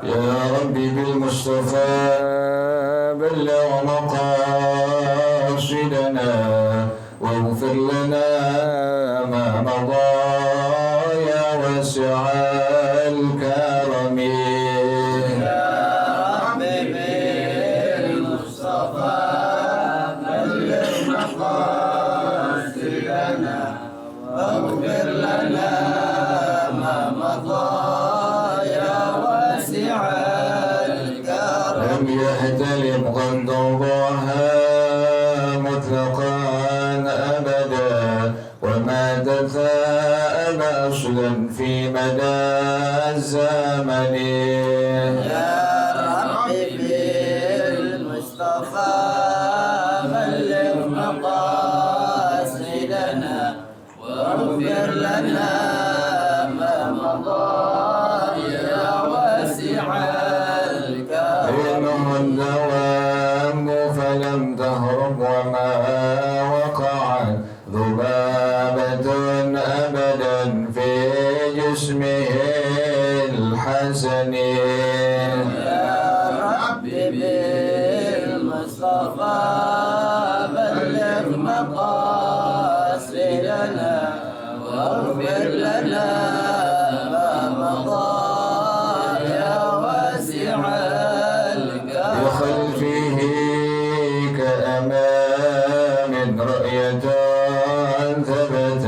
يا ربي بالمصطفى بلغ مقاصدنا واغفر لنا ما مضى يا واسع الكرم. يا ربي بالمصطفى بلغ مقاصدنا واغفر لنا ما مضى يا واسع الكرم. لم يحتلم قد ضاها مطلقا أبدا وما تثاءب أصلا في مدى الزمن. يا ربي بالمصطفى بلغ مقاصدنا واغفر لنا ما مضى يا واسع الكرم. إنه الدوام فلم تهرب وما وقعت ذبابة أبدا في جسمه الحسن. يا ربي بالمصطفى بلغ مقاصدنا واغفر لنا ما مضى يا واسع الكرم. بخلفه كأمام رؤية ثبتت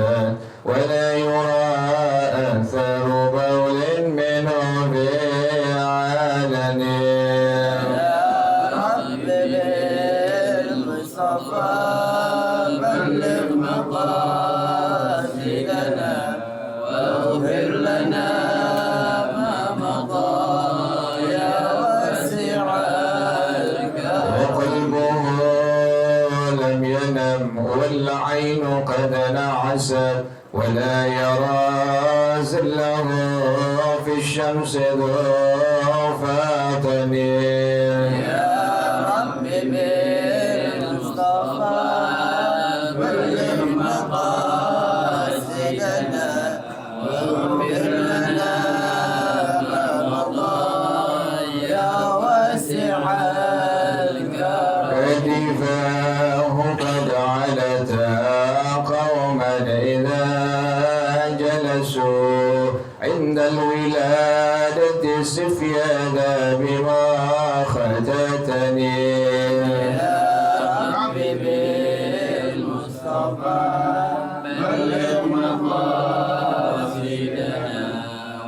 ولا يرى أثر بول منه بعلن. يا ربي بالمصطفى بلغ مقاصدنا واغفر لنا ما مضى يا واسع الكرم. وقلبه لم ينم والعين قد نعست ولا يرى زله في الشمس ذو فاتن. يا ربي بالمصطفى بلغ مقاصدنا واغفر لنا ما مضى يا واسع الكرم. كتفاه قد علتا قوما إذا جلسوا عند الولادة سفيانا بما ختتني. يا ربي بالمصطفى بلغ مقاصدنا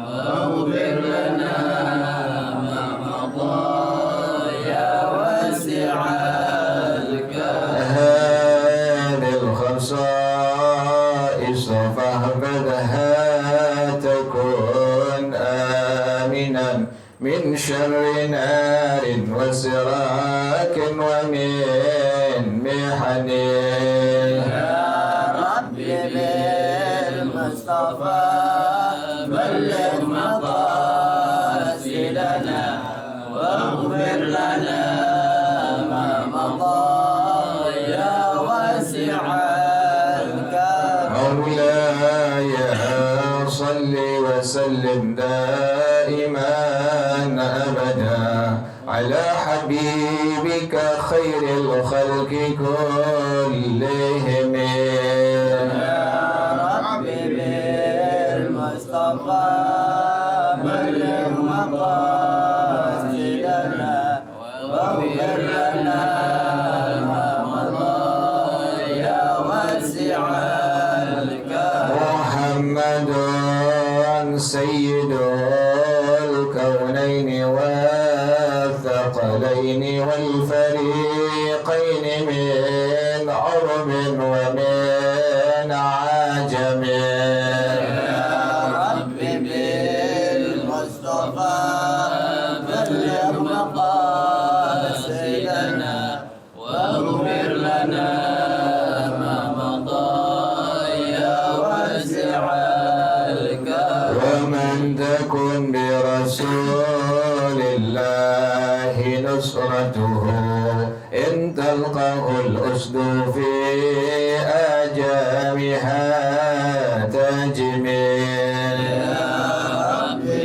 واغفر لنا ما مضى يا واسع الكرم. هذه الخصائص فاحفظها تكن آمنا من شر نار وسراك ومن محن. يا ربي بالمصطفى بلغ مقاصدنا واغفر لنا ما مضى يا واسع الكرم. مولاي صل وسلم دائما أبدا على حبيبك خير الخلق كلهم. يا ربي بالمصطفى بلغ مقاصدنا واغفر لنا ما مضى يا واسع الكرم. محمد سيد الكونين والثقلين والفريقين من عرب ومن عجم. يا ربي بالمصطفى بلغ مقاصدنا واغفر لنا ما مضى يا واسع الكرم. ومن تكن برسول الله نصرته إن تلقه الأسد في آجامها تجميل. يا ربي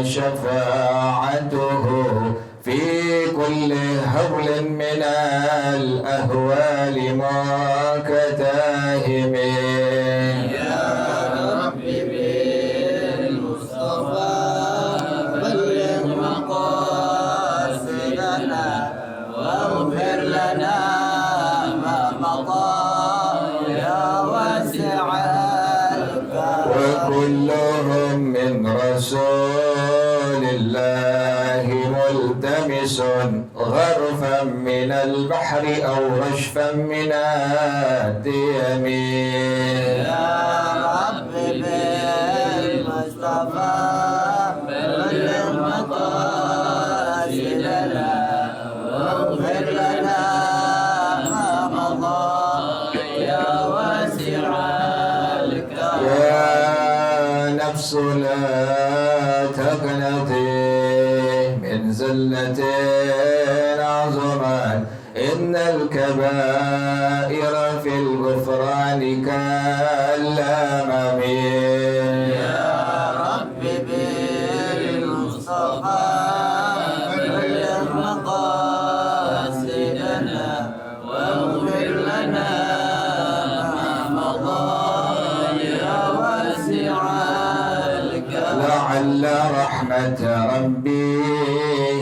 شفاعته في كل هول من الأهوال مكتاهم. يا رب بالمصطفى بلغ مقاصدنا واغفر لنا ما مضى يا واسع الكرم. وكلهم من رسول الله ملتمس غرفا من البحر أو رشفا من الديم. يا رب بالمصطفى بلغ مقاصدنا واغفر لنا ما مضى يا واسع الكرم. يا نفس لا تقنطي من زلة عظمت، إن الكبائر في الغفران كالأمم. يا رب بالمصطفى بلغ مقاصدنا واغفر لنا ما مضى يا واسع الكرم. لعل رحمة ربي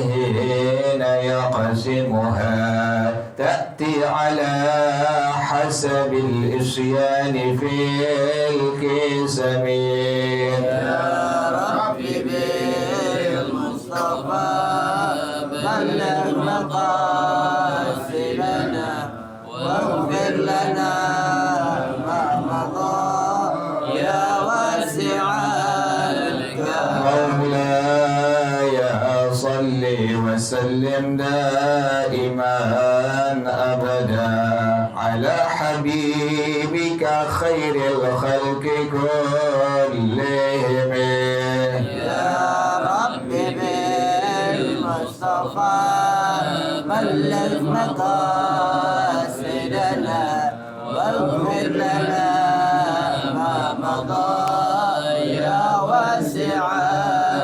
حين يقسمها تأتي على حسب الإصيان في القسم. يا رب بالمصطفى بلغ مقاصدنا واغفر لنا ما مضى يا واسع الكرم. مولاي صل وسلم دائما أبدا على حبيبك خير الخلق كلهم. يا رب بالمصطفى بلغ مقاصدنا واغفر لنا ما مضى يا واسع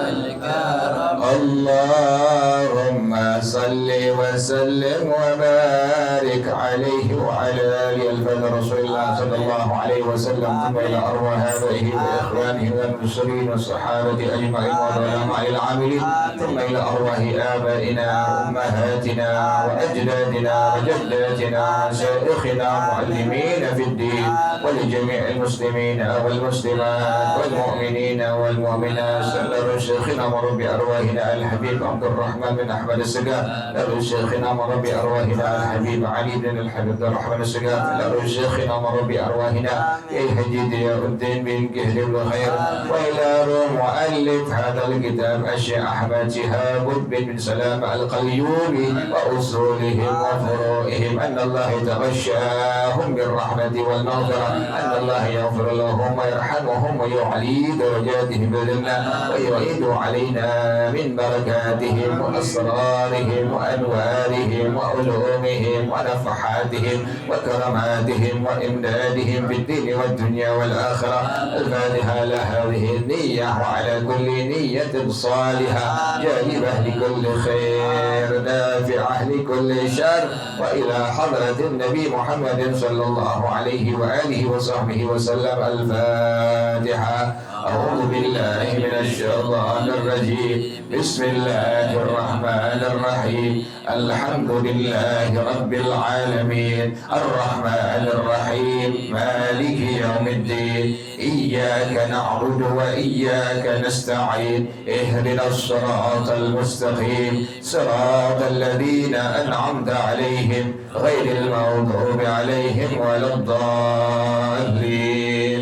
الكرم. اللهم صل وسلم وبارك عليه وعلى آله الفضل رسول الله صلى الله عليه وسلم، ثم إلى أرواح آبائه وإخوانه والمسلمين والصحابة أجمعين والعلماء العاملين، ثم إلى أرواح آبائنا وأمهاتنا وأجدادنا وجداتنا وشيخنا معلمين في الدين، ولجميع المسلمين والمسلمات والمؤمنين والمؤمنات. سلم شيخنا ورب أرواحنا الحبيب عبد الرحمن بن أحمد السقاف، لرب شيخنا ورب أرواحنا الحبيب علي بن الحبيب عبد الرحمن السقاف، لرب شيخنا ورب أرواحنا يا حجيد يا الدين بن كهل الخير، وإلى روم مؤلف هذا الكتاب الشيخ أحمد شهاب بن سلام القليوبي وأصولهم وفروعهم، أن الله يتغشاهم بالرحمة والمغفرة، أن الله يغفر لهم ويرحمهم ويعلي درجاتهم بالجنة ويعيد علينا من بركاتهم وأسرارهم وأنوارهم وعلومهم ونفحاتهم وكراماتهم وإمدادهم في الدين والدنيا والآخرة. الفاتحة لهذه النية وعلى كل نية صالحة جالبة لكل خير دافعة لكل شر، وإلى حضرة النبي محمد صلى الله عليه وآله وصحبه وسلم. الفاتحة. أعوذ بالله من الشيطان الرجيم. بسم الله الرحمن الرحيم. الحمد لله رب العالمين الرحمن الرحيم مالك يوم الدين. إياك نعبد وإياك نستعين. اهدنا الصراط المستقيم صراط الذين أنعمت عليهم غير المغضوب عليهم ولا الضالين.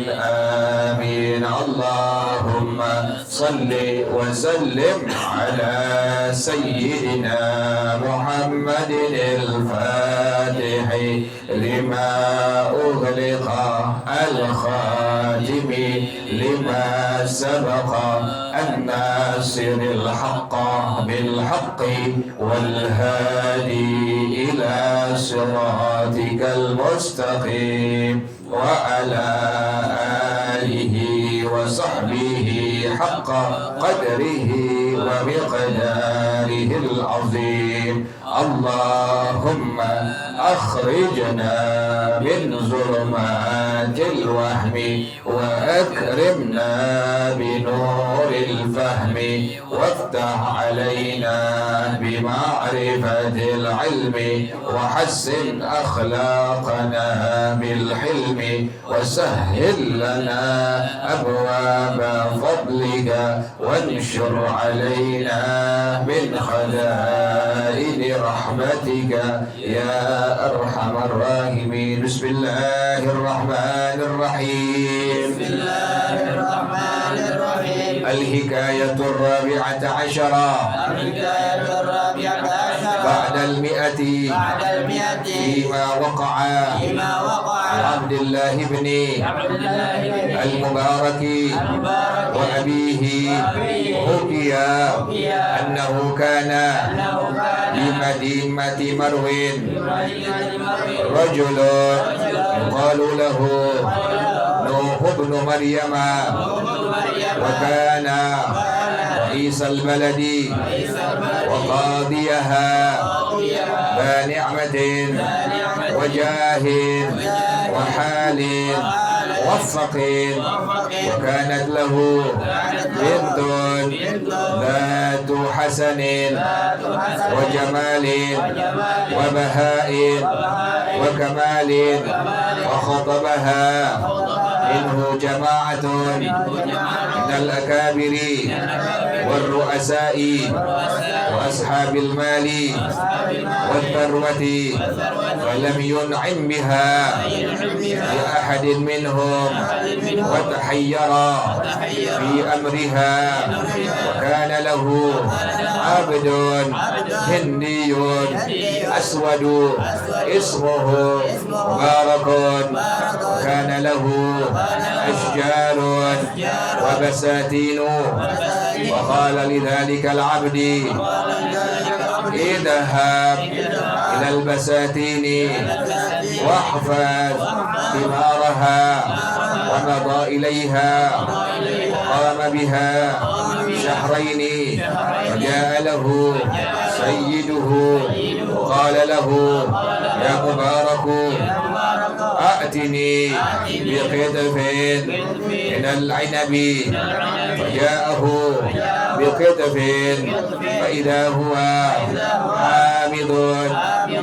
آمين. اللهم صل وسلم على سيدنا محمد الفاتح لما أغلق الخاتم لما سبق الناصر الحق بالحق والهادي إلى صراطك المستقيم وعلى آله وصحبه حق قدره ومقداره العظيم. اللهم أخرجنا من ظلمات الوهم وأكرمنا بنور الفهم وافتح علينا بمعرفة العلم وحسن أخلاقنا بالحلم وسهل لنا أبواب فضلك وانشر علينا من خزائن رحمتك يا أرحم الراحمين. بسم الله الرحمن الرحيم. بسم الله الرحمن الرحيم. الحكاية الرابعة عشرة الحكاية الرابعة عشرة بعد المئة فيما وقع عبد الله بن المبارك وأبيه حكي أنه كان بمدينة مرو رجل يقال له نوح بن مريم وكان رئيس البلد وقاضيها ذا نعمة وجاه وحال موفق وكانت له بنت ذات حسن وجمال وبهاء وكمال وخطبها منه جماعة من الأكابر والرؤساء وأصحاب المال والثروة فلم ينعم بها لأحد منهم وتحير في أمرها. وكان له عبد هندي أسود اسمه مبارك وكان له أشجار وبساتين. وقال لذلك العبد اذهب إلى البساتين واحفظ ثمارها. ومضى إليها وقام بها شهرين وجاء له سيده وقال له يا مبارك أأتني بقطف من العنب. فجاءه بقطف فإذا هو حامض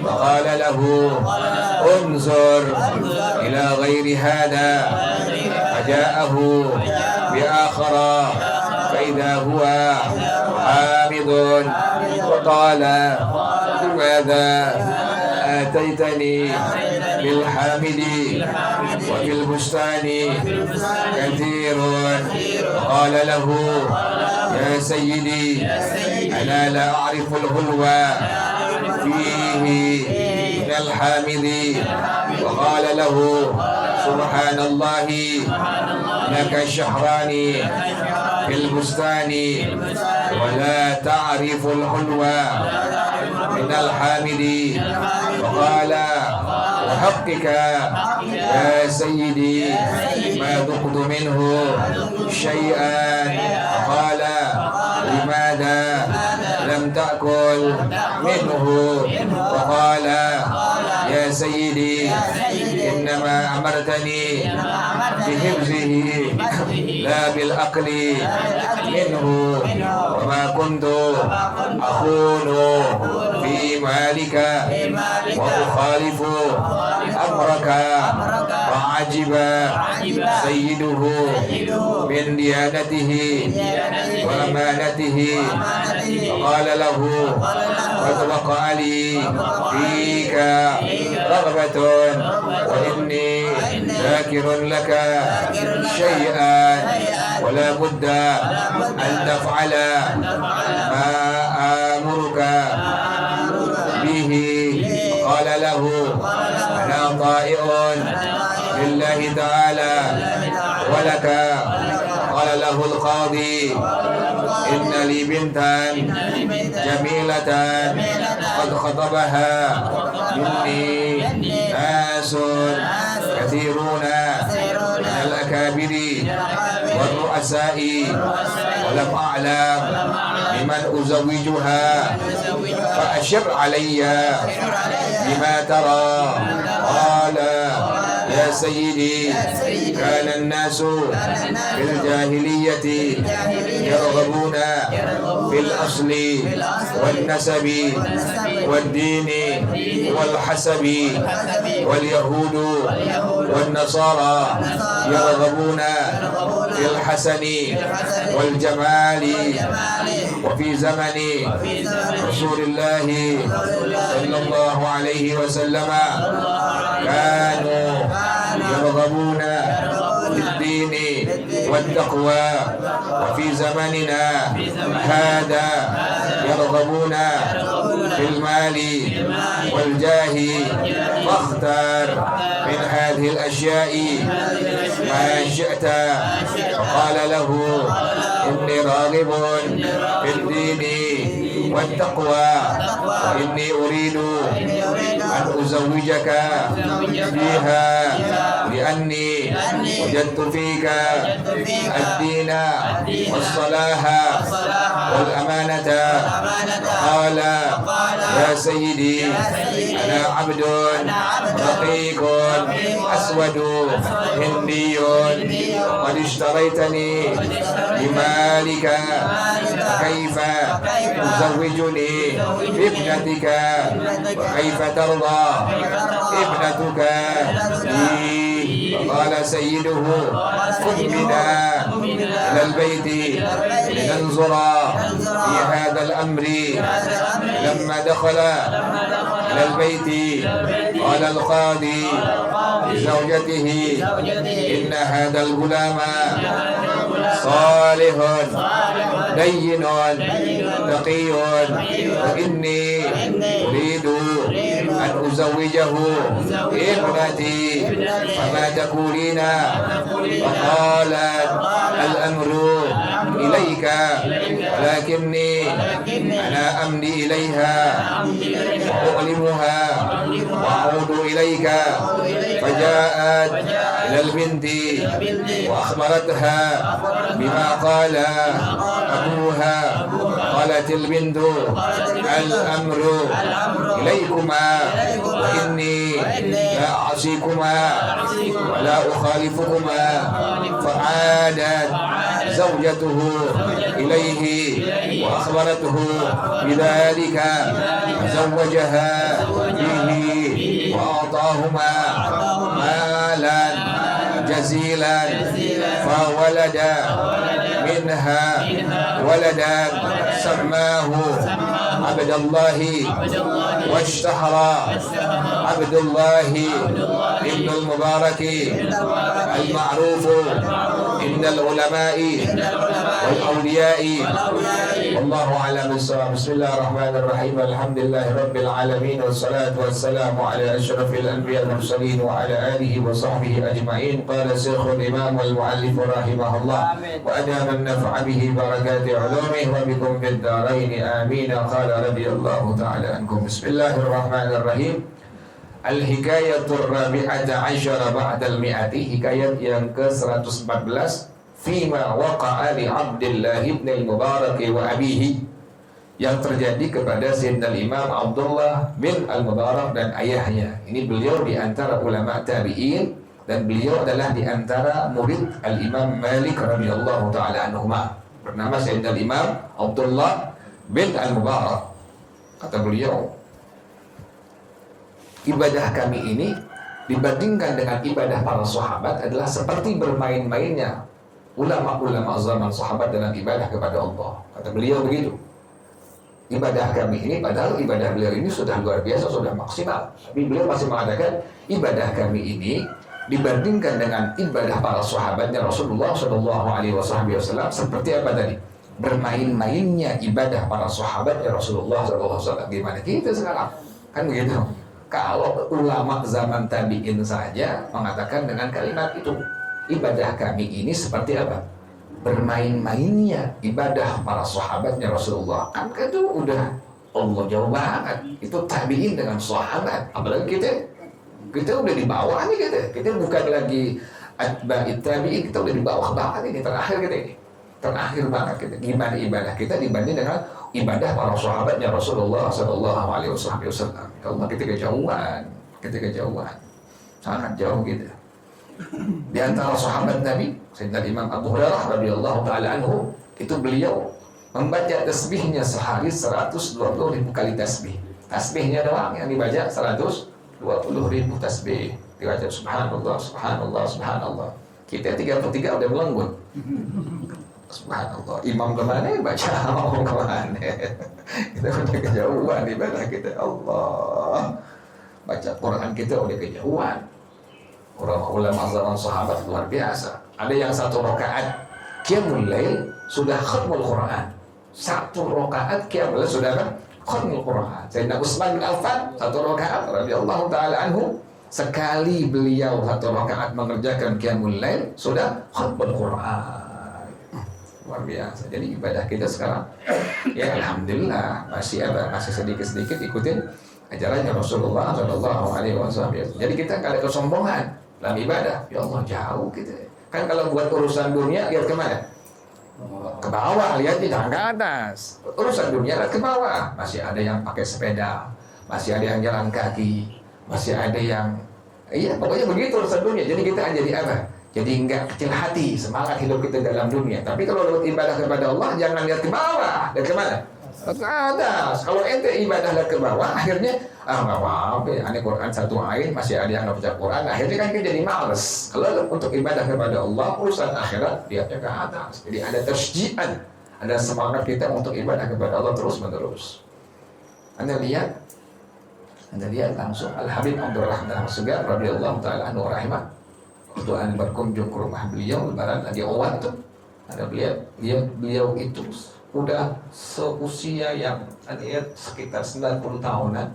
فقال له انظر إلى غير هذا. فجاءه بآخر فإذا هو حامض وقال لماذا آتيتني بالحامد وفي البستان كثير. قال له يا سيدي أنا لا أعرف الغلوى فيه من الحامد. وقال له سبحان الله لك شهران في البستان ولا تعرف الحلوى من الحامد. وقال وحقك يا سيدي ما ذقت منه شيئا. قال لماذا لم تأكل منه؟ وقال يا سيدي إنما أمرتني بحفظه لا بالأكل منه وما كنت أخون في مالك وأخالف أمرك. وعجب سيده من ديانته وأمانته فقال له قد وقع لي فيك رغبة وإني ذاكر لك شيئا ولا بد أن تفعل ما آمرك به. قال له أنا طائع لله تعالى ولك. قال له القاضي إن لي بنتا جميلة قد خطبها مني ناس كثيرون من الأكابر والرؤساء ولم أعلم بمن أزوجها فأشر علي بما ترى. قال يا سيدي كان الناس في الجاهلية يرغبون في الأصل والنسب والدين والحسب، واليهود والنصارى يرغبون في الحسن والجمال. وفي زمن رسول الله صلى الله عليه وسلم كانوا يرغبون في الدين والتقوى، وفي زمننا هذا يرغبون في المال والجاه. فاختار من هذه الأشياء ما شئت. فقال له إني راغب في الدين والتقوى، وإني أريد أن أزوجك فيها لأني وجدت فيك الدين والصلاح والأمانة. قال يا سيدي أنا عبد رقيق أسود هندي قد اشتريتني بمالك، كيف تزوجني بابنتك وكيف ترضى ابنتك لي؟ فقال سيده خذ بنا إلى البيت لننظر في هذا الأمر. لما دخل إلى البيت قال القاضي لزوجته إن هذا الغلام صالح دين تقي، وإني أريد أن أزوجه ابنتي، فما تقولين؟ فقالت الأمر إليك ولكني أنا أمضي إليها وأعلمها وأعود إليك. فجاءت إلى البنت وأخبرتها بما قال أبوها. قالت البنت الأمر إليكما وإني لا أعصيكما ولا أخالفكما. فعادت زوجته إليه وأخبرته بذلك، فزوجها به وأعطاهما مالا جزيلا، فولد منها ولدا سماه عبد الله، واشتهر عبد الله ابن المبارك المعروف عند العلماء والأولياء. والله أعلم بالصواب. بسم الله الرحمن الرحيم. الحمد لله رب العالمين، والصلاة والسلام على أشرف الأنبياء والمرسلين وعلى آله وصحبه أجمعين. قال الشيخ الإمام والمؤلف رحمه الله وأدام النفع به بركات علومه وبكم في الدارين آمين. قال رضي الله تعالى عنكم. بسم الله الرحمن الرحيم. Al-hikayatur rabi'ata asyara ba'dal mi'ati. Hikayat yang ke-114. Fima waqa'a li Abdillah ibn al-Mubarak wa abihi, yang terjadi kepada Sayyidina Imam Abdullah bin al-Mubarak dan ayahnya. Ini beliau di antara ulama tabi'in, dan beliau adalah di antara murid al-Imam Malik radhiyallahu ta'ala anhuma. Bernama Sayyidina Imam Abdullah bin al-Mubarak. Kata beliau, ibadah kami ini dibandingkan dengan ibadah para sahabat adalah seperti bermain-mainnya ulama-ulama zaman sahabat dalam ibadah kepada Allah. Kata beliau begitu. Ibadah kami ini, padahal ibadah beliau ini sudah luar biasa, sudah maksimal, tapi beliau masih mengatakan ibadah kami ini dibandingkan dengan ibadah para sahabatnya Rasulullah Shallallahu Alaihi Wasallam seperti apa tadi? Bermain-mainnya ibadah para sahabatnya Rasulullah Shallallahu Alaihi Wasallam. Gimana kita sekarang? Kan begitu. Kalau ulama zaman tabi'in saja mengatakan dengan kalimat itu, ibadah kami ini seperti apa? Bermain-mainnya ibadah para sahabatnya Rasulullah. Kan itu udah Allah jauh banget. Itu tabi'in dengan sahabat. Apalagi kita udah di bawah nih kita. Kita bukan lagi atba'it tabi'in, kita udah di bawah banget ini, terakhir kita ini. Terakhir banget kita. Gimana ibadah kita dibanding dengan ibadah para sahabatnya Rasulullah sallallahu alaihi wasallam. Kalau kita kejauhan, sangat jauh gitu. Di antara sahabat Nabi, Sayyidina Imam Abu Hurairah radhiyallahu taala anhu, itu beliau membaca tasbihnya sehari 120.000 kali tasbih. Tasbihnya doang yang dibaca 120.000 tasbih. Dibaca subhanallah, subhanallah, subhanallah. Kita 33 udah melenggut. Subhanallah. Imam kemana baca kemana? Kita udah kejauhan ibadah kita. Allah. Baca Quran kita udah kejauhan. Ulama zaman sahabat luar biasa. Ada yang 1 rakaat qiyamul lail sudah khatmul Quran. 1 rakaat qiyamul lail sudah khatmul Quran. Sayyidina Utsman bin Affan 1 rakaat radhiyallahu taala anhu, sekali beliau 1 rakaat mengerjakan qiyamul lail sudah khatmul Quran. Luar biasa. Jadi ibadah kita sekarang ya alhamdulillah masih sedikit-sedikit ikutin ajarannya Rasulullah sallallahu alaihi wasallam. Jadi kita nggak ada kesombongan dalam ibadah. Ya Allah, jauh kita. Kan kalau buat urusan dunia lihat kemana? Ke bawah, lihat jangan ke atas. Urusan dunia lihat ke bawah. Masih ada yang pakai sepeda, masih ada yang jalan kaki, masih ada yang pokoknya begitu urusan dunia. Jadi kita jadi apa? Jadi enggak kecil hati, semangat hidup kita dalam dunia. Tapi kalau lewat ibadah kepada Allah, jangan lihat ke bawah. Lihat ke mana? Ke atas. Kalau ente ibadah lihat ke bawah, akhirnya nggak apa-apa. Ini Quran 1 ayat, masih ada yang nggak baca Quran. Akhirnya kan kita jadi males. Kalau untuk ibadah kepada Allah, urusan akhirat lihatnya ke atas. Jadi ada tasjian, ada semangat kita untuk ibadah kepada Allah terus menerus. Anda lihat langsung Al Habib Abdurrahman As-Segar radhiyallahu taala anhu rahimah. Waktu Anda berkunjung ke rumah beliau lebaran di Owan tuh, ada beliau itu udah seusia yang sekitar 90 tahunan,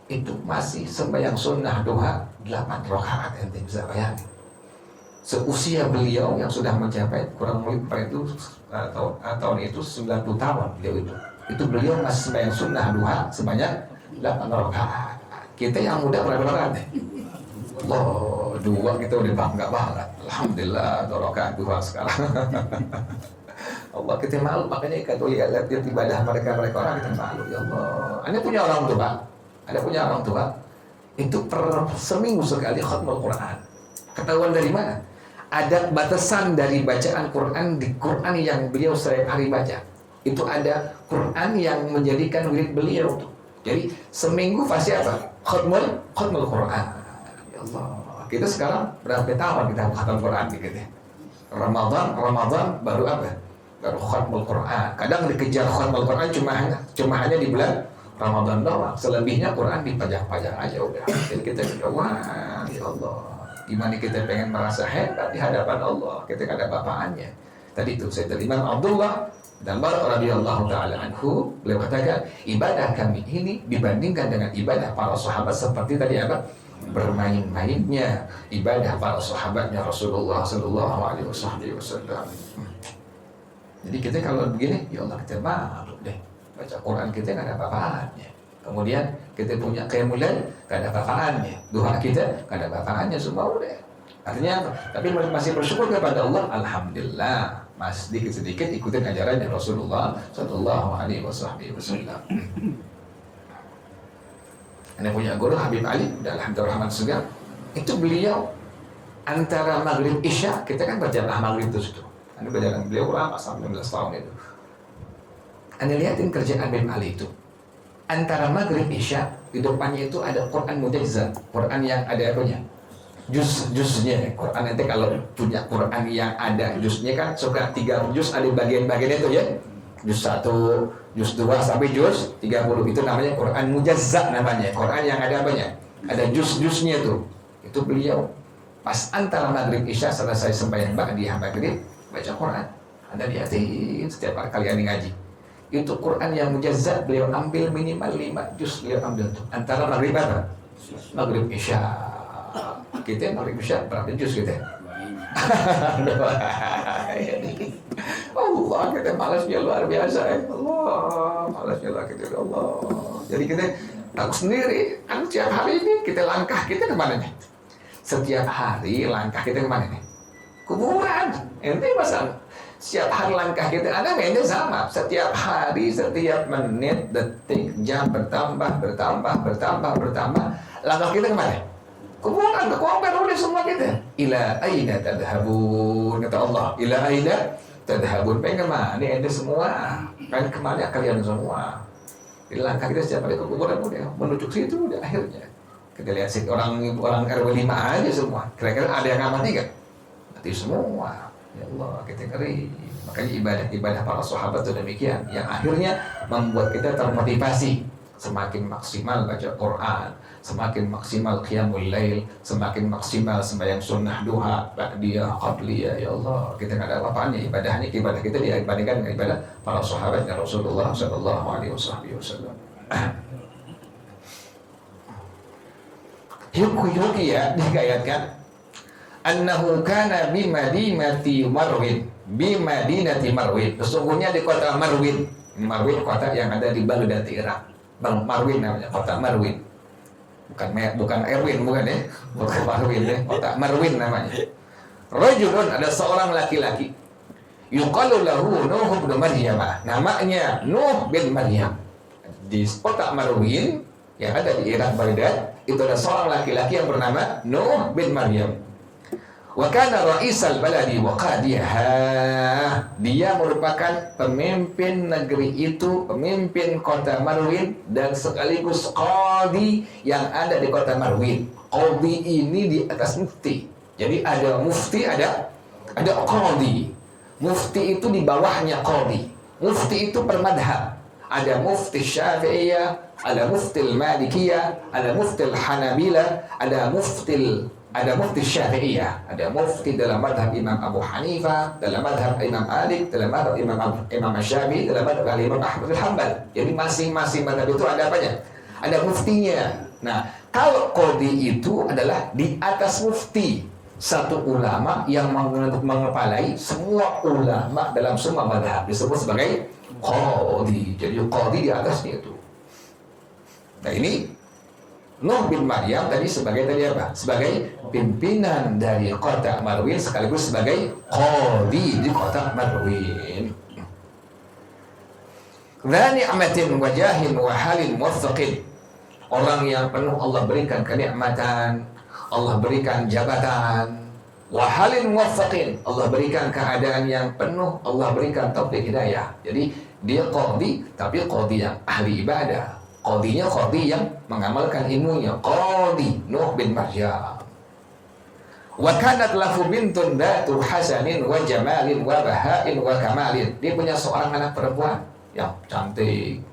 itu masih sembahyang sunnah duha 8 rakaat. Ente bisa bayangin seusia beliau yang sudah mencapai kurang lebih tahun itu 90 tahun itu beliau masih sembahyang sunnah duha sebanyak 8 rakaat. Kita yang muda berapa rakaat? Allah, 2 kita udah bangga banget. Alhamdulillah 2 rakaat duha sekarang. Allah, kita malu, makanya kita lihat ibadah mereka orang, kita malu. Ya Allah, Anda punya orang tua, itu per seminggu sekali khatmul Quran. Ketahuan dari mana? Ada batasan dari bacaan Quran di Quran yang beliau setiap hari baca. Itu ada Quran yang menjadikan wirid beliau. Jadi seminggu pasti apa? Khatmul Quran. Ya Allah, kita sekarang berapa tahun kita khatam Quran gitu ya? Ramadan baru apa? Baru khatmul Quran. Kadang dikejar khatmul Quran cuma hanya di bulan Ramadan doang. Selebihnya Quran dipajang-pajang aja udah. Jadi kita juga wah, ya Allah, gimana kita pengen merasa hebat di hadapan Allah. Kita nggak ada apa-apanya. Tadi itu Sayyidina Imam Abdullah dan Barak radhiyallahu taala anhu, beliau katakan ibadah kami ini dibandingkan dengan ibadah para sahabat seperti tadi apa? Bermain-mainnya ibadah para sahabatnya Rasulullah sallallahu alaihi wasallam. Jadi kita kalau begini, ya Allah, kita malu deh. Baca Quran kita nggak ada apa-apaannya. Kemudian kita punya kemuliaan nggak ada apa-apaannya. Duha kita nggak ada apa-apaannya, semua udah. Artinya apa? Tapi masih bersyukur kepada Allah. Alhamdulillah, masih sedikit-sedikit ikutin ajarannya Rasulullah sallallahu alaihi wasallam. Anda punya guru Habib Ali dalam Abdurrahman As-Segar, itu beliau antara maghrib isya, kita kan berjamaah maghrib itu situ. Anda belajar beliau lama sampai 16 tahun itu. Anda lihatin kerjaan Habib Ali itu. Antara maghrib isya, di depannya itu ada Quran mujazzah, Quran yang ada apanya? Juz-juznya. Quran nanti kalau punya Quran yang ada juznya kan suka 3 juz, ada bagian-bagian itu ya. Juz 1, juz 2 sampai juz 30, itu namanya Quran mujazzah namanya. Quran yang ada apanya? Ada juz-juznya tuh. Itu beliau pas antara maghrib isya selesai sembahyang ba'diyah maghrib baca Quran. Anda lihatin setiap kali Anda ngaji. Itu Quran yang mujazzah beliau ambil minimal 5 juz, beliau ambil tuh. Antara maghrib apa? Maghrib isya. Kita maghrib isya berapa juz kita? Allah, kita malasnya luar biasa ya. Allah, malasnya lah kita, Allah. Jadi kita tahu sendiri kan setiap hari ini kita langkah kita kemana nih? Setiap hari langkah kita kemana nih? kuburan. Ente masa setiap hari langkah kita ada ente sama. Setiap hari, setiap menit, detik, jam bertambah. Langkah kita kemana? Kuburan, ke kubur udah semua kita. Ila aina tadhabun, kata Allah. Ila aina tadhabun. Pengen kemana ente semua? Pengen kemana kalian semua? Jadi langkah kita setiap hari ke kuburan udah menuju situ udah akhirnya. Kita lihat sih orang RW 5 aja semua. Kira-kira ada yang mati nggak? Mati semua. Ya Allah, kita ngeri. Makanya ibadah para sahabat itu demikian, yang akhirnya membuat kita termotivasi semakin maksimal baca Quran, semakin maksimal qiyamul lail, semakin maksimal sembahyang sunnah duha, ba'diyah, qabliyah. Ya Allah, kita nggak ada apa-apanya ibadah kita dibandingkan dengan ibadah para sahabatnya Rasulullah Sallallahu Alaihi Wasallam. Yuki ya dikayatkan annahu kana bimadinati Marwin. Sesungguhnya di kota Marwin. Marwin kota yang ada di Baghdad, Irak. Marwin namanya, kota Marwin. Bukan Erwin, bukan ya. Bukan Marwin ya, kota Marwin namanya. Rajulun, ada seorang laki-laki. Yuqalu lahu Nuh bin Maryam. Namanya Nuh bin Maryam. Di kota Marwin yang ada di Irak, Baghdad, itu ada seorang laki-laki yang bernama Nuh bin Maryam. Wa kana ra'isal baladi wa qadiha. Dia merupakan pemimpin negeri itu, pemimpin kota Marwin, dan sekaligus qadi yang ada di kota Marwin. Qadi ini di atas mufti. Jadi ada mufti, ada qadi. Mufti itu di bawahnya qadi. Mufti itu per madhab. Ada mufti Syafi'iyah, ada mufti Malikiyah, ada mufti Hanabilah, ada mufti Syafi'iyah, ada mufti dalam madhab Imam Abu Hanifah, dalam madhab Imam Malik, dalam madhab Imam Syafi'i, dalam madhab Imam Ahmad bin Hanbal. Jadi masing-masing madhab itu ada apanya? Ada muftinya. Nah, kalau qadi itu adalah di atas mufti, satu ulama yang mengepalai semua ulama dalam semua madhab, disebut sebagai qadi. Jadi qadi di atasnya itu. Nah, ini Nuh bin Maryam tadi sebagai apa? Sebagai pimpinan dari kota Marwin, sekaligus sebagai qadi di kota Marwin. Dzani amatin wajahin wa halin muwaffaqin. Orang yang penuh Allah berikan kenikmatan, Allah berikan jabatan, wa halin muwaffaqin. Allah berikan keadaan yang penuh, Allah berikan taufik hidayah. Jadi dia qadi, tapi qadi yang ahli ibadah. Qadinya qadi yang mengamalkan ilmunya. Qadi Nuh bin Maryam. Wa kanat lahu bintun datu hasanin wa jamalin wa bahain wa kamalin. Dia punya seorang anak perempuan yang cantik.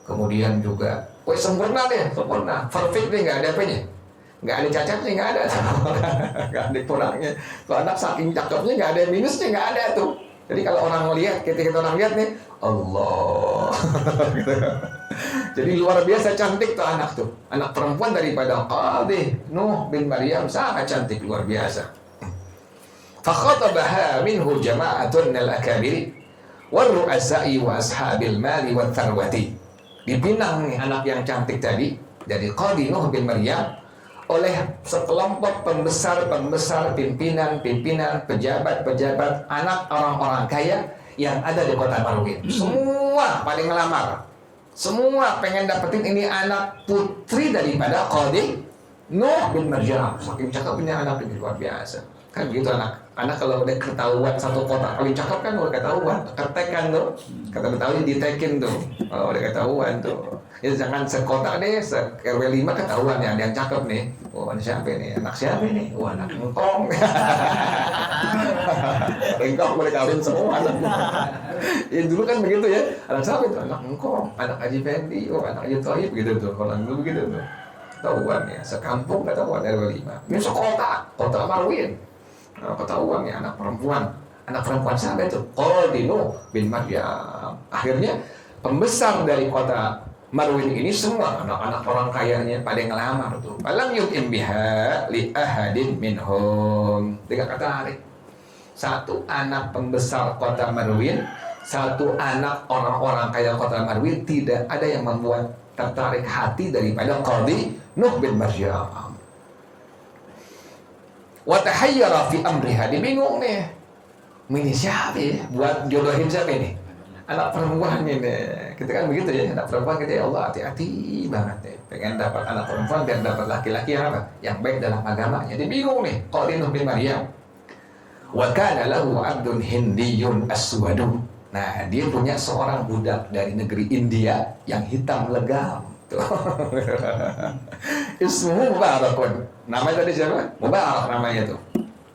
Kemudian juga sempurna deh, sempurna. Perfect deh, enggak ada apanya. Enggak ada cacatnya, enggak ada. Enggak ada kurangnya. Kalau anak saking cakepnya enggak ada minusnya, enggak ada tuh. Jadi kalau orang melihat, ketika orang lihat nih, Allah. Jadi luar biasa cantik tuh anak tuh. Anak perempuan daripada qadi Nuh bin Maryam, sangat cantik, luar biasa. Fakhatabaha minhu jama'atun al-akabiri wal ru'asa'i wa ashabil mali wa tharwati. Dipinang nih anak yang cantik tadi dari qadi Nuh bin Maryam oleh sekelompok pembesar, pimpinan, pejabat, anak orang-orang kaya yang ada di kota Marwin. Semua paling melamar. Semua pengen dapetin ini anak putri daripada qadi Nuh bin Maryam. Saking cakepnya anak ini, luar biasa. Kan gitu anak kalau udah ketahuan satu kota paling cakep kan udah ketahuan, ketekan tuh. Kata Betawi ditekin tuh. Oh, udah ketahuan tuh. Ya jangan sekota deh, RW 5 ketahuan ya, ada yang cakep nih. Oh, anak siapa nih? Anak siapa nih? Oh, anak engkong. Engkong boleh kawin semua anak. Ya dulu kan begitu ya. Anak siapa itu? Anak engkong, anak Haji Fendi, oh anak Haji Tohib gitu tuh. Kalau dulu begitu tuh. Ketahuan ya, sekampung ketahuan RW 5. Ini kota Marwin. Nah, ketahuan ya anak perempuan. Anak perempuan siapa itu? Qadi Nuh bin Maryam. Akhirnya pembesar dari kota Marwin ini semua anak-anak orang kayanya pada ngelamar tuh. Falam yu'im biha li ahadin minhum. Tiga kata tarik. Satu anak pembesar kota Marwin, satu anak orang-orang kaya kota Marwin, tidak ada yang membuat tertarik hati daripada qadi Nuh bin Maryam. Wa tahayyara fi amriha, dia bingung nih. Milih siapa ya? Buat jodohin siapa ini? Anak perempuan ini. Kita kan begitu ya, anak perempuan kita ya Allah hati-hati banget ya. Pengen dapat anak perempuan biar dapat laki-laki yang apa? Yang baik dalam agamanya. Dia bingung nih. Qadinun bin Maryam. Wa kana lahu 'abdun hindiyyun aswadu. Nah, dia punya seorang budak dari negeri India yang hitam legam. Tuh. Ismuhu Mubarakun. Namanya tadi siapa? Mubarak namanya tuh.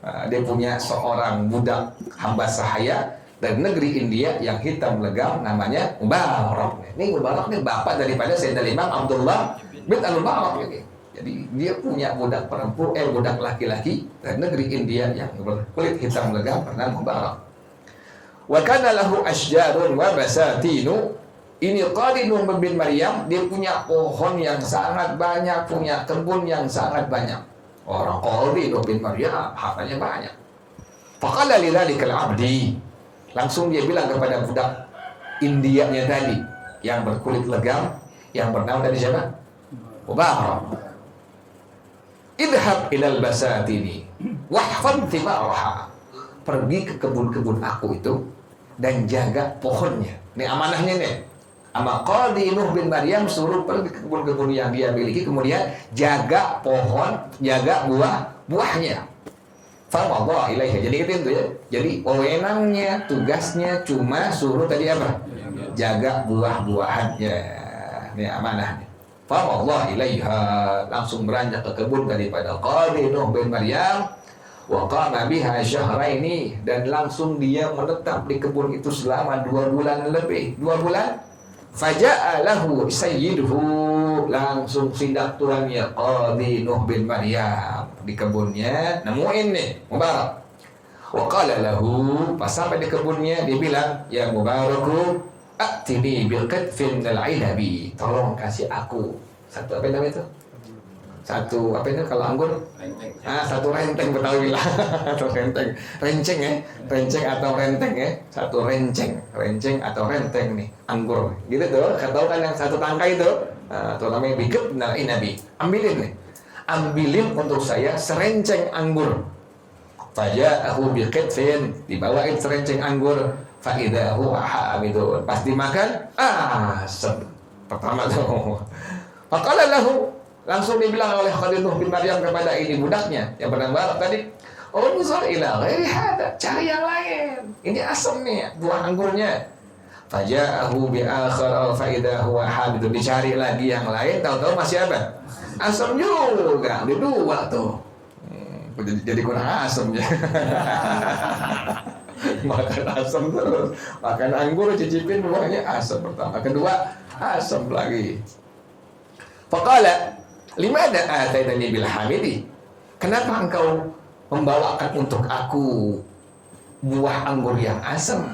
Nah, dia punya seorang budak hamba sahaya dari negeri India yang hitam legam, namanya Mubarak. Ini Mubarak nih bapak daripada Sayyidina Imam Abdullah bin Al-Mubarak ini. Jadi dia punya budak perempuan, budak laki-laki dari negeri India yang berkulit hitam legam bernama Mubarak. Wa kana lahu asjarun wa basatinu. Ini Qadinun bin Maryam, dia punya pohon yang sangat banyak, punya kebun yang sangat banyak. Orang Qadinun bin Maryam hartanya banyak. Faqala lidzalikal 'abdi, langsung dia bilang kepada budak Indianya tadi yang berkulit legam, yang bernama tadi siapa? Mubarak. Idhab ilal basatini wahfad thimaraha. Pergi ke kebun-kebun aku itu dan jaga pohonnya. Ini amanahnya nih. Ama Qadinun bin Maryam suruh pergi ke kebun-kebun yang dia miliki, kemudian jaga pohon, jaga buahnya. Famadha ilaiha. Jadi itu ya. Jadi wewenangnya, tugasnya cuma suruh tadi apa? Jaga buah-buahannya. Ini amanahnya. Famadha ilaiha. Langsung beranjak ke kebun daripada Qadinun bin Maryam. Wa qama biha syahraini, dan langsung dia menetap di kebun itu selama 2 bulan lebih. 2 bulan. Faja'a lahu sayyiduhu, langsung sidak tuannya Qadinun bin Maryam di kebunnya, nemuin nih Mubarak. Wa qala lahu, pas sampai di kebunnya dia bilang, ya Mubaraku, atini bil qadfin al-'inabi, tolong kasih aku satu apa namanya itu? Satu apa itu kalau anggur? Satu renteng Betawi lah. Satu renteng, renceng ya, renceng atau renteng ya, satu renceng atau renteng nih anggur. Gitu tuh, tahu kan yang satu tangkai itu, itu namanya bikep inabi. Ambilin untuk saya serenceng anggur. Faja'ahu biqitfin, dibawain serenceng anggur. Fa'idahu hamidun, pas dimakan, pertama tuh. Faqala lahu, langsung dibilang oleh Qadinun bin Maryam kepada ini budaknya yang bernama Mubarak tadi, unzur ila ghairi hada, cari yang lain. Ini asam nih buah anggurnya. Faja'ahu bi akhar fa idza huwa hamid, dicari lagi yang lain, tahu-tahu masih apa? Asam juga. Di 2 tuh. Jadi kurang asam ya. Makan asam terus. Makan anggur cicipin buahnya asam pertama, kedua asam lagi. Faqala limada ataitani bil hamidi? Kenapa engkau membawakan untuk aku buah anggur yang asam?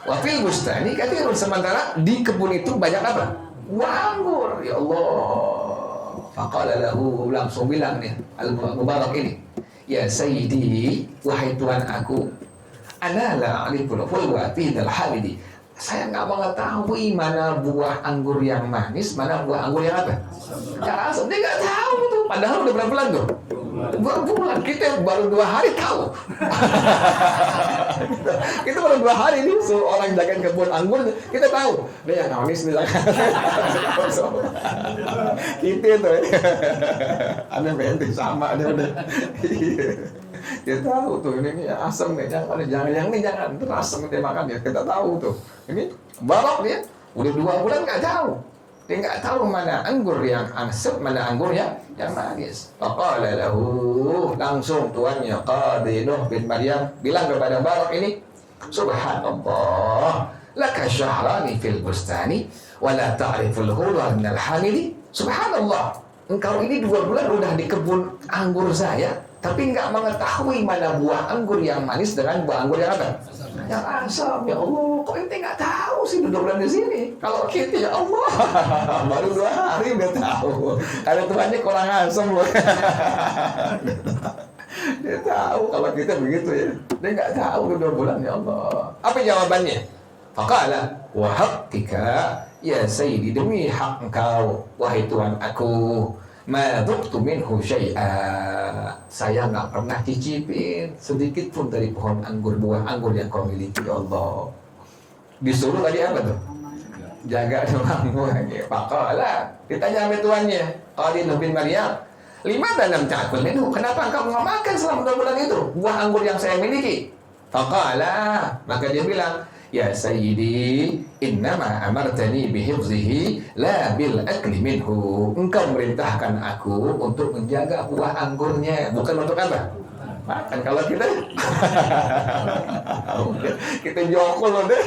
Wa fil bustani kathirun, sementara di kebun itu banyak apa? Buah anggur. Ya Allah. Faqala lahu, langsung bilang nih Al-Mubarak ini, ya sayyidi, wahai tuan aku, ana la a'riful hulwa fi dal hamidi. Saya nggak mengetahui mana buah anggur yang manis, mana buah anggur yang apa? Yang asam. Dia nggak tahu tuh. Padahal udah berapa bulan tuh? 2 bulan. Kita baru 2 hari tahu. Kita baru 2 hari nih. Orang jagain kebun anggur, kita tahu. Dia yang manis nih. Kita tuh. Ada benteng sama dia udah. Dia tahu tuh ini asam nih, jangan yang ini jangan, itu asam dia makan ya, kita tahu tuh. Ini Mubarak dia udah 2 bulan nggak tahu, dia nggak tahu mana anggur yang asam, mana anggur yang manis. Faqala lahu, langsung tuannya Qadinun bin Maryam bilang kepada Mubarak ini, subhanallah, laka syahrani fil bustani wa la ta'riful hulwa minal hamidi. Subhanallah, engkau ini 2 bulan udah di kebun anggur saya, tapi nggak mengetahui mana buah anggur yang manis dengan buah anggur yang apa? Yang asam. Ya Allah, kok ente nggak tahu sih 2 bulan di sini? Kalau kita ya Allah, baru 2 hari udah tahu. Kalau tuannya kurang asam loh. Dia tahu kalau kita begitu ya. Dia nggak tahu 2 bulan ya Allah. Apa jawabannya? Faqala wa haqqika ya sayyidi, demi hak engkau wahai tuan aku, ma dhuqtu minhu syai'a. Saya nggak pernah cicipin sedikit pun dari pohon anggur, buah anggur yang kau miliki, ya Allah. Disuruh tadi apa tuh? Jaga doang buahnya. Faqala, ditanya sama tuannya, Qadin bin Maryam, lima dalam ta'kul minhu, kenapa engkau nggak makan selama 2 bulan itu buah anggur yang saya miliki? Faqala, maka dia bilang, ya sayyidi, innama amartani bihifzihi la bil akli minhu. Engkau merintahkan aku untuk menjaga buah anggurnya, bukan untuk apa? Makan. Kalau kita kita jokol loh deh.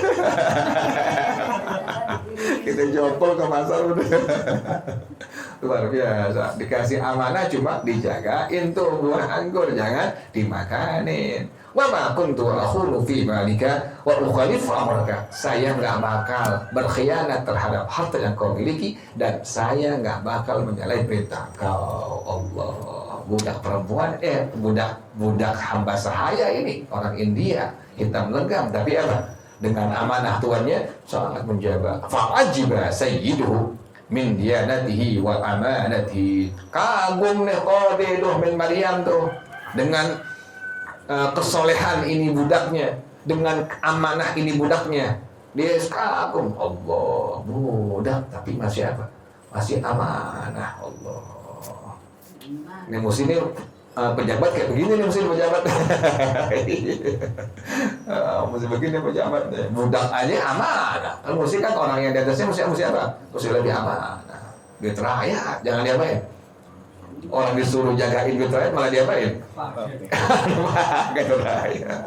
Kita jokol ke pasar udah. Luar biasa. Dikasih amanah cuma dijagain tuh buah anggur, jangan dimakanin. Wa ma kuntu akhulu fi malika wa ukhalifu amraka. Saya nggak bakal berkhianat terhadap harta yang kau miliki, dan saya nggak bakal menyalahi perintah kau. Allah, budak perempuan, budak hamba sahaya ini, orang India, hitam legam, tapi apa? Dengan amanah tuannya sangat menjaga. Fa'ajiba sayyiduhu min diyanatihi wa amanatihi. Kagum nih Qadin bin Maryam tuh dengan kesolehan ini budaknya, dengan amanah ini budaknya. Dia kagum, Allah, budak tapi masih apa? Masih amanah, Allah. Ini mesti ini pejabat kayak begini nih, mesti pejabat. Mesti begini pejabat. Budak aja amanah. Kalau mesti kan orang yang di atasnya mesti apa? Mesti lebih amanah. Duit rakyat, jangan diapain. Orang disuruh jagain duit rakyat malah diapain? Duit rakyat.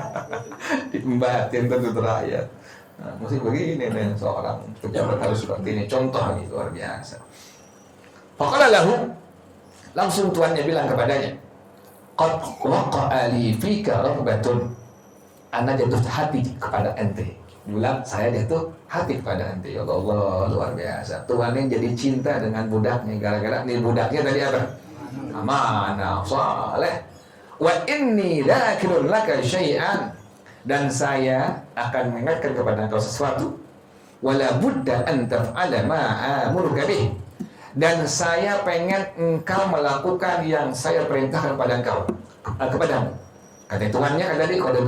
Diembatin tuh duit rakyat. Nah, mesti begini nih, seorang pejabat harus seperti ini. Contoh nih, luar biasa. Faqala lahu, langsung tuannya bilang kepadanya, qad waqa'a li fika raghbatun. Ana jatuh hati kepada ente. Bilang, saya jatuh hati kepada ente. Ya Allah, luar biasa. Tuannya jadi cinta dengan budaknya gara-gara nih budaknya tadi apa? Amanah, saleh. Wa inni dzakirun laka syai'an, dan saya akan mengingatkan kepada engkau sesuatu. Wala budda an taf'ala ma amuruka bih, dan saya pengen engkau melakukan yang saya perintahkan pada engkau, kepadamu. Kata tuannya kan tadi, Qadin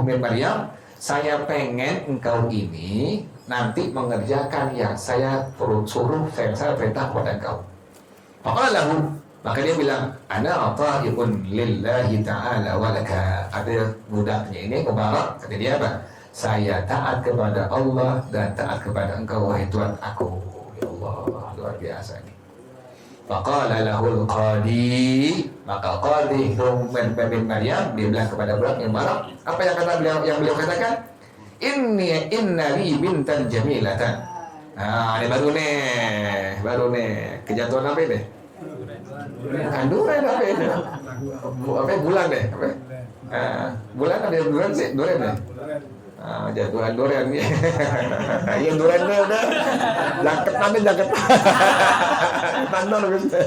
bin Maryam, saya pengen engkau ini nanti mengerjakan yang saya suruh, saya perintah kepada engkau. Maka dia bilang, ana ta'ibun lillahi ta'ala walaka. Ada budaknya ini Mubarak, kata dia apa? Saya taat kepada Allah dan taat kepada engkau, wahai Tuhan aku. Ya Allah, luar biasa ini. Faqala lahul Qadi, maka Qadin bin Maryam dia bilang kepada budaknya Mubarak, apa yang beliau katakan? Inna li bintan jamilatan. Nah, ini baru nih kejatuhan apa ini? Bukan duren apa ini? Bulan deh, apa? Bulan ada duren sih, duren deh. Jatuhan duren ya. Iya duren deh udah. Jaket. Tandor gitu.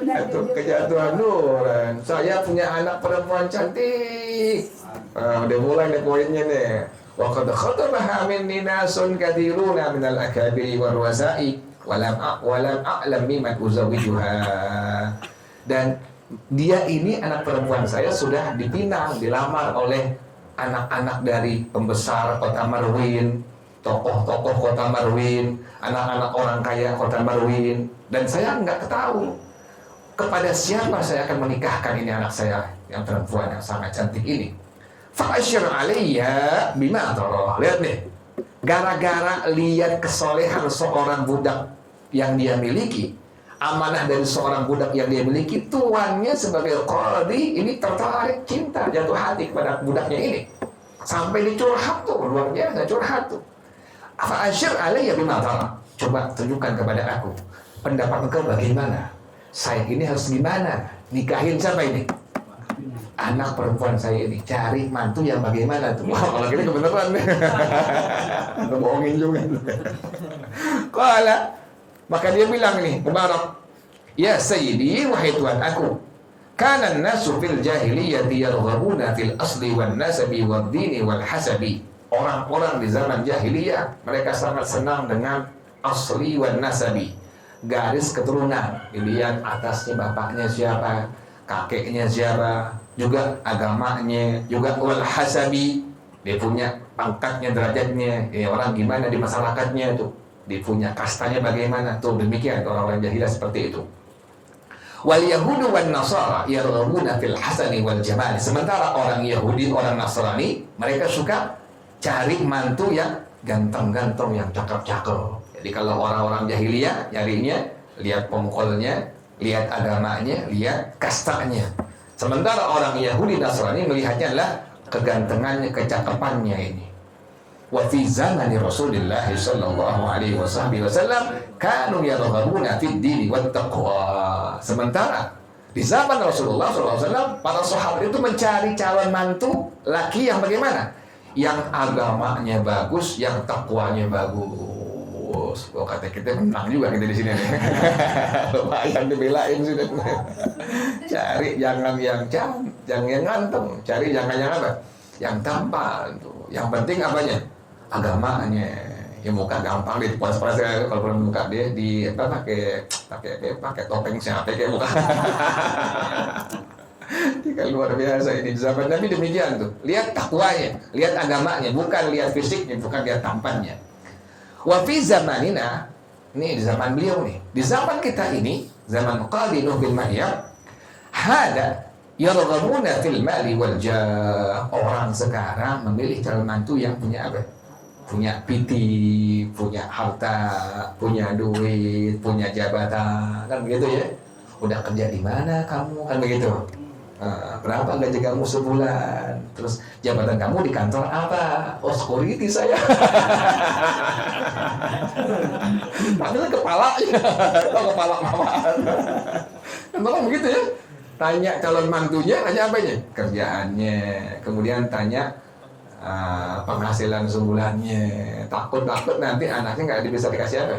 Itu kejatuhan duren. Saya punya anak perempuan cantik. Udah mulai nih poinnya nih. Wa qad khatabaha minni nasun katsiruna minal akabiri war wasa'i walam a'lam mimman uzawwijuha. Dan dia ini anak perempuan saya sudah dipinang, dilamar oleh anak-anak dari pembesar kota Marwin, tokoh-tokoh kota Marwin, anak-anak orang kaya kota Marwin, dan saya nggak tahu kepada siapa saya akan menikahkan ini anak saya yang perempuan yang sangat cantik ini. Fa'asyir alaiya bima tara. Lihat nih, gara-gara lihat kesolehan seorang budak yang dia miliki, amanah dari seorang budak yang dia miliki, tuannya sebagai qadi ini tertarik, cinta, jatuh hati kepada budaknya ini. Sampai dicurhat tuh, luar biasa curhat tuh. Fa'asyir alaiya bima tara. Coba tunjukkan kepada aku, pendapat engkau bagaimana? Saya ini harus gimana? Nikahin siapa ini? Anak perempuan saya ini, cari mantu yang bagaimana tuh? Wah, kalau gini kebenaran nih. Bohongin juga. Kala, maka dia bilang nih, Mubarak, ya sayyidi, wahai tuan aku, kana an-nasu fil jahiliyyati yarghabuna fil asli wan nasabi wad dini wal hasabi. Orang-orang di zaman jahiliyah mereka sangat senang dengan asli wan nasabi, garis keturunan. Dilihat atasnya bapaknya siapa, kakeknya siapa, juga agamanya, juga wal hasabi, dia punya pangkatnya, derajatnya, ini orang gimana di masyarakatnya tuh, dia punya kastanya bagaimana tuh. Demikian orang-orang jahiliyah seperti itu. Wal yahudu wan nasara yarghabuna fil hasani wal jamal. Sementara orang Yahudi, orang Nasrani, mereka suka cari mantu yang ganteng-ganteng, yang cakep-cakep. Jadi kalau orang-orang jahiliyah nyarinya lihat pengkolnya, lihat agamanya, lihat kastanya. Sementara orang Yahudi Nasrani melihatnya adalah kegantengannya, kecakapannya ini. Wa fi zamani Rasulillah sallallahu alaihi wasallam kanu yarghabuna fid dini wat taqwa. Sementara di zaman Rasulullah SAW, para sahabat itu mencari calon mantu laki yang bagaimana? Yang agamanya bagus, yang takwanya bagus. Oh, kata kita menang juga kita di sini. Lumayan dibelain sih. Cari jangan yang jangan yang ganteng, cari jangan yang apa? Yang tampan tuh. Yang penting apanya? Agamanya. Ya muka gampang deh, puas-puas kalau belum muka dia di apa pakai topeng siapa kayak muka. Kan luar biasa ini zaman Nabi demikian tuh. Lihat takwanya, lihat agamanya, bukan lihat fisiknya, bukan lihat tampannya. Wa fi zamanina, ini di zaman beliau nih. Di zaman kita ini, zaman Qadi Nuh bin Maryam, hada yarghabuna fil mali wal jah. Orang sekarang memilih calon mantu yang punya apa? Punya piti, punya harta, punya duit, punya jabatan, kan begitu ya? Udah kerja di mana kamu, kan begitu? Berapa gaji kamu sebulan? Terus jabatan kamu di kantor apa? Oh, security saya. Padahal kepalanya, kepala mama. Kan begitu ya? Tanya calon mantunya, tanya apanya? Kerjaannya, kemudian tanya penghasilan sebulannya. Takut nanti anaknya nggak bisa dikasih apa?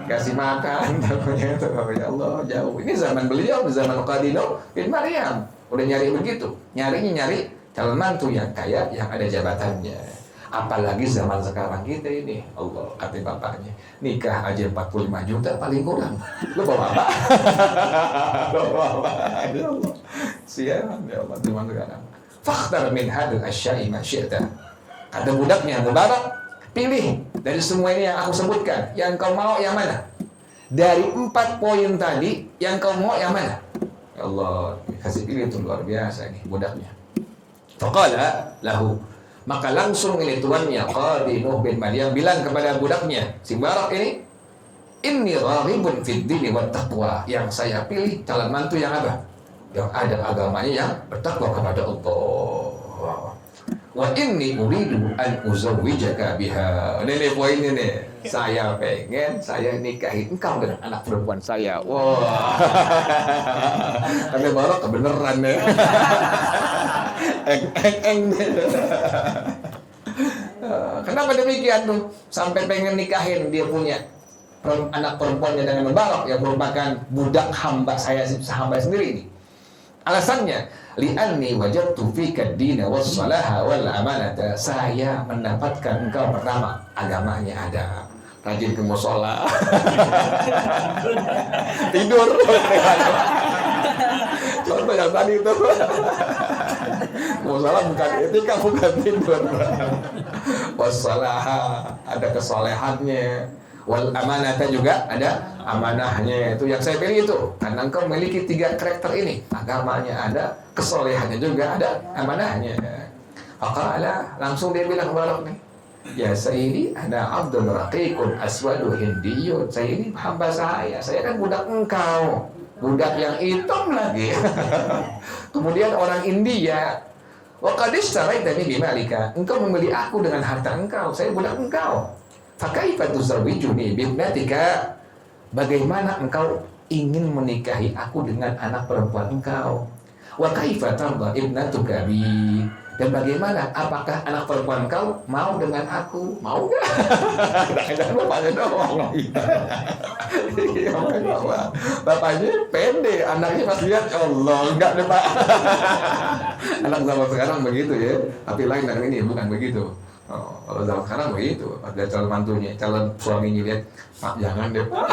Kasih makan. Takutnya itu, ya Allah, jauh. Ini zaman beliau, zaman Qadi Nuh bin Maryam. Udah nyari begitu. Nyari calon mantu yang kaya, yang ada jabatannya. Apalagi zaman sekarang kita ini. Allah, kata bapaknya, nikah aja 45 juta paling kurang. Lu bawa apa? Lu bawa apa? Ya Allah. Siaran, ya Allah, zaman sekarang. Fakhtar min hadil asya'i ma syi'ta. Kata budaknya, Mubarak, pilih dari semua ini yang aku sebutkan. Yang kau mau yang mana? Dari 4 poin tadi, yang kau mau yang mana? Ya Allah, kasih pilih itu luar biasa nih budaknya. Faqala lahu. Maka langsung ini tuannya Qadi Nuh bin Maryam bilang kepada budaknya, si Mubarak ini, inni raghibun fid dini wat taqwa. Yang saya pilih calon mantu yang apa? Yang ada agamanya, yang bertakwa kepada Allah. Wa inni uridu an uzawwijaka biha. Ini poinnya nih. Saya pengen saya nikahin engkau dengan anak perempuan saya. Wah. Karena baru kebenaran nih. Eng. Kenapa demikian tuh? Sampai pengen nikahin dia punya anak perempuannya dengan Mubarak yang merupakan budak hamba saya sendiri ini. Alasannya, li'anni wajadtu fika ad-dina was-salaha wal amanata. Saya mendapatkan engkau pertama agamanya ada, rajin ke mushola, tidur. Contoh yang tadi itu, mushola bukan etika, bukan tidur. Was-salaha, ada kesolehannya. Wal amanata juga ada amanahnya. Itu yang saya pilih itu karena engkau memiliki 3 karakter ini. Agamanya ada, kesolehannya juga ada, amanahnya. Faqala, langsung dia bilang Mubarak nih, ya Sayyidi, ana abdul raqiqun aswadu hindiyun. Saya ini hamba saya kan budak engkau, budak yang hitam lagi. Kemudian orang India. Wa qad ishtaraitani bimalika. Engkau membeli aku dengan harta engkau, saya budak engkau. Fakaifa tuzawwijuni bibnatika? Bagaimana engkau ingin menikahi aku dengan anak perempuan engkau? Wa kaifa tarda ibnatuka bi? Dan bagaimana? Apakah anak perempuan engkau mau dengan aku? Mau enggak? Jangan bapaknya doang. Bapaknya pede, anaknya pas lihat, Allah, enggak deh Pak. Anak zaman sekarang begitu ya. Tapi lain dengan ini, bukan begitu. Oh, kalau zaman sekarang begitu, ada calon mantunya, calon suaminya lihat, Pak jangan deh Pak.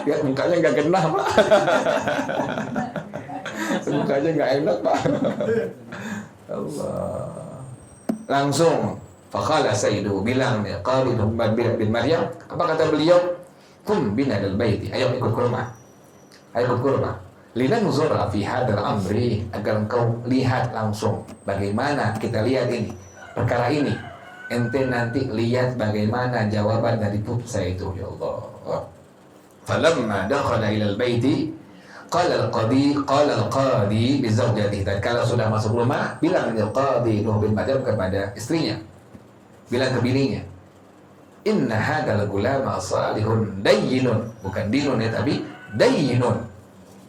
Lihat mukanya nggak kena Pak. Mukanya nggak enak Pak. Allah. Langsung, faqala sayyidu bilang dia, Qadi bin Maryam, apa kata beliau? Kum bina dal baiti, ayo ikut ke rumah. Ayo ikut ke rumah. Linanzura fi hadzal amri, agar engkau lihat langsung bagaimana kita lihat ini perkara ini. Ente nanti lihat bagaimana jawaban dari putra itu, ya Allah. Falamma dakhala ila al-baiti qala al-qadi bi zawjatihi. Dan kalau sudah masuk rumah, bilang al-qadi Nuh bin Maryam kepada istrinya, bilang ke bininya, inna hadzal gulama salihun dayyinun, bukan dinun ya, tapi dayyinun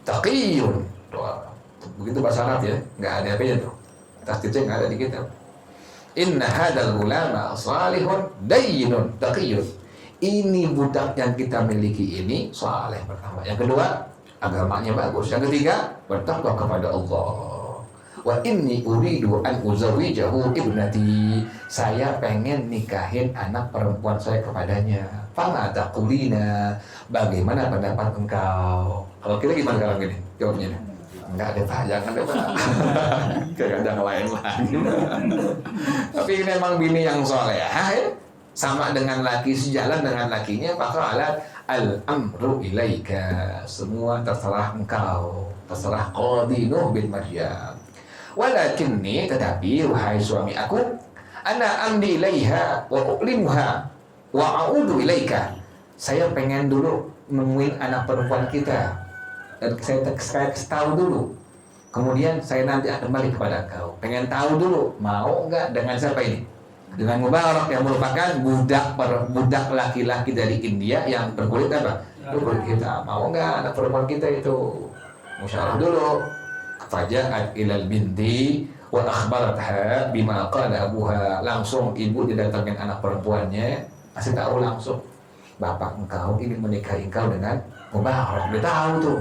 taqiyun. Begitu bahasa Arab ya, nggak ada apa-apa tuh. Tasdidnya nggak ada di kitab. Inna hadzal gulama salihun dayyinun taqiyun. Ini budak yang kita miliki ini saleh pertama. Yang kedua, agamanya bagus. Yang ketiga, bertakwa kepada Allah. Wa inni uridu an uzawwijahu ibnati. Saya pengen nikahin anak perempuan saya kepadanya. Fama taqulina, bagaimana pendapat engkau? Kalau kita gimana sekarang gini? Jawabnya nih. Enggak ada Pak, jangan deh Pak. Kayak ada yang lain lagi. Tapi ini memang bini yang solehah ya, sama dengan laki, sejalan dengan lakinya, maka alat al-amru ilaika, semua terserah engkau, terserah Qadi Nuh bin Maryam. Walakinni, tetapi wahai suami aku, ana amdi ilaiha wa uqlimuha wa a'udu ilaika. Saya pengen dulu nemuin anak perempuan kita, dan saya tahu dulu. Kemudian saya nanti akan kembali kepada engkau. Pengen tahu dulu, mau enggak dengan siapa ini? Dengan Mubarak yang merupakan budak laki-laki dari India yang berkulit apa? Berkulit hitam. Mau enggak anak perempuan kita itu? Musyawarah dulu. Faja'at ilal binti wa akhbaratha bima qala abuha. Langsung ibu didatangin anak perempuannya, kasih tahu langsung, bapak engkau ini menikahi engkau dengan Mubarak. Dia tahu tuh.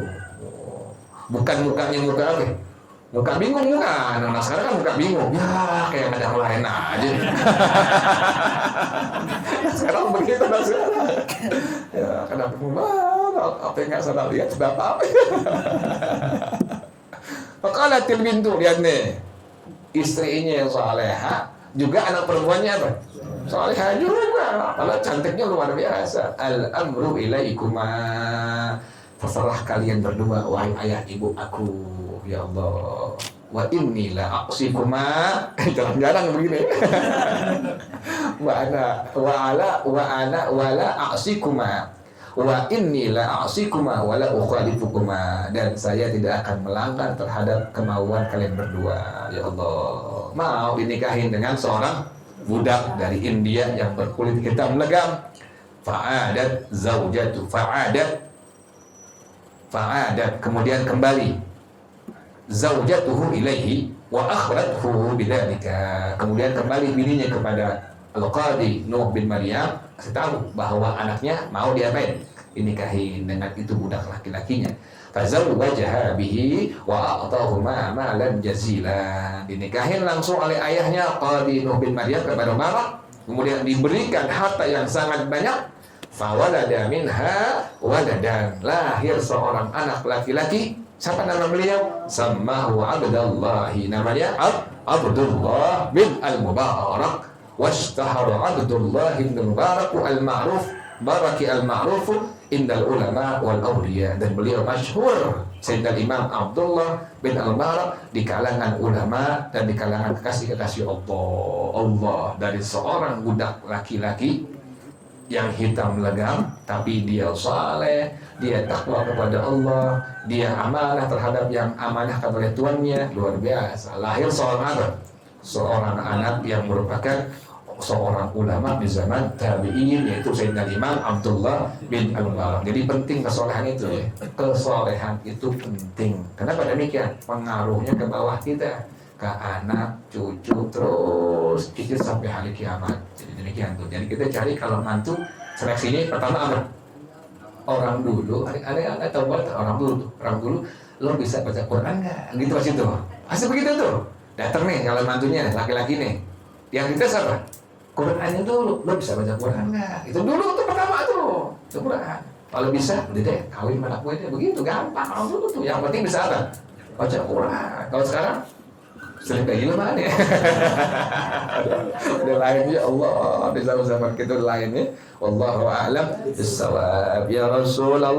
Bukan mukanya muka apa? Muka bingung bukan? Nah sekarang kan muka bingung. Ya kayak ada yang lain aja. Sekarang begitu lah sekarang. Ya kenapa Mubarak? Apa yang nggak salah lihat sudah apa? Faqalatil bintu, lihat nih, istrinya yang saleha, juga anak perempuannya apa? Saleha juga. Kalau cantiknya luar biasa. Al-amru ilaikuma. Terserah kalian berdua, wahai ayah ibu aku, ya Allah. Wa inni la aqsikuma. Jarang-jarang begini. Wa la aqsikuma. Wa inni la aqsikuma wa la ukhalifukuma. Dan saya tidak akan melanggar terhadap kemauan kalian berdua, ya Allah. Mau dinikahin dengan seorang budak dari India yang berkulit hitam legam. Fa'adat zaujatu fa'adat, kemudian kembali zaujatuhu ilaihi wa akhbarathu bidzalika. Kemudian kembali bininya kepada Al-Qadi Nuh bin Maryam, kasih tahu bahwa anaknya mau diapain? Dinikahin dengan itu budak laki-lakinya. Fazawwajaha bihi wa a'tahu malan jazila. Dinikahin langsung oleh ayahnya Qadi Nuh bin Maryam kepada Mubarak, kemudian diberikan harta yang sangat banyak. Fawalada minha waladan, lahir seorang anak laki-laki. Siapa nama beliau? Sammahu Abdullahi, namanya Abdullah bin Al-Mubarak. Washtahara Abdullah bin Mubarak al-ma'ruf, baraki al-ma'ruf indal ulama wal awliya. Dan beliau masyhur, Sayyidina Imam Abdullah bin Al-Mubarak, di kalangan ulama dan di kalangan kekasih-kekasih Allah. Dari seorang budak laki-laki yang hitam legam, tapi dia saleh, dia takwa kepada Allah, dia amanah terhadap yang amanahkan oleh tuannya, luar biasa. Lahir seorang anak yang merupakan seorang ulama di zaman tabi'in, yaitu Sayyidina Imam Abdullah bin Al-Mubarak. Jadi penting kesolehan itu ya. Kesolehan itu penting. Kenapa demikian? Pengaruhnya ke bawah kita, ke anak, cucu, terus cicit sampai hari kiamat. Jadi demikian tuh. Jadi kita cari kalau mantu, seleksinya pertama apa? Orang dulu, ada tahu banget orang dulu, lo bisa baca Quran nggak? Gitu pas itu. Pasti begitu tuh. Datang nih kalau mantunya laki-laki nih, Yang dites apa? Qurannya dulu. Lo bisa baca Quran nggak? Itu dulu tuh pertama tuh. Itu Quran. Kalau bisa, udah deh, kawin anak gue deh. Begitu, gampang. Kalau dulu tuh, yang penting bisa apa? Baca Quran. Kalau sekarang, sering kayak gila mana ya? Udah lainnya Allah. Di zaman-zaman kita udah lainnya. Wallahu a'lam bissawab. Ya Rasulullah.